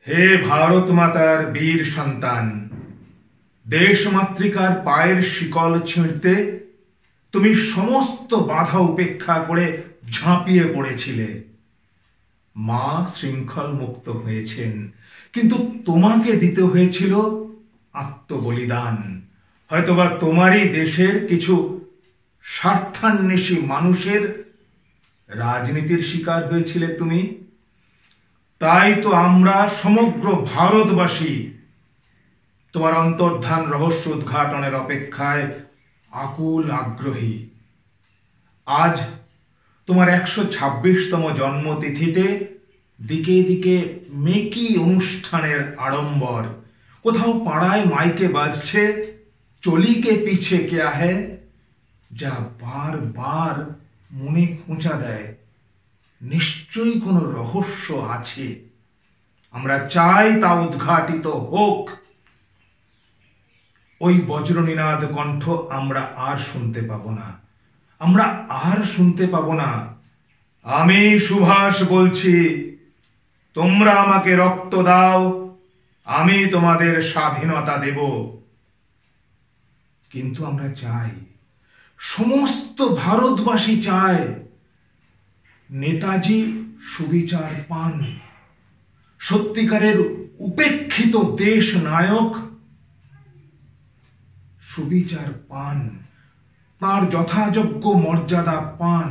হে ভারত মাতার বীর সন্তান, দেশ মাতৃকার পায়ের শিকল ছিঁড়তে তুমি সমস্ত বাধা উপেক্ষা করে ঝাঁপিয়ে পড়েছিলে। মা শৃঙ্খল মুক্ত হয়েছেন, কিন্তু তোমাকে দিতে হয়েছিল আত্মবলিদান। হয়তোবা তোমারই দেশের কিছু স্বার্থান্বেষী মানুষের রাজনীতির শিকার হয়েছিলে তুমি। তাই তো আমরা সমগ্র ভারতবাসী তোমার অন্তর্ধান রহস্য উদ্ঘাটনের অপেক্ষায় আকুল আগ্রহী। আজ তোমার 126তম জন্মতিথিতে দিকে দিকে মেকি অনুষ্ঠানের আড়ম্বর। কোথাও পাড়ায় মাইকে বাজছে চলি কে পিছে কেয়া হ্যায়, যা বারবার মনে খোঁচা দেয় নিশ্চয়ই কোনো রহস্য আছে। আমরা চাই তা উদ্ঘাটিত হোক। ওই বজ্রনিনাদ কণ্ঠ আমরা আর শুনতে পাবো না, আমরা আর শুনতে পাবো না। আমি সুভাষ বলছি, তোমরা আমাকে রক্ত দাও, আমি তোমাদের স্বাধীনতা দেব। কিন্তু আমরা চাই, সমস্ত ভারতবাসী চায়, নেতাজি সুবিচার পান। সত্যিকারের উপেক্ষিত দেশ নায়ক সুবিচার পান, তার যথাযোগ্য মর্যাদা পান।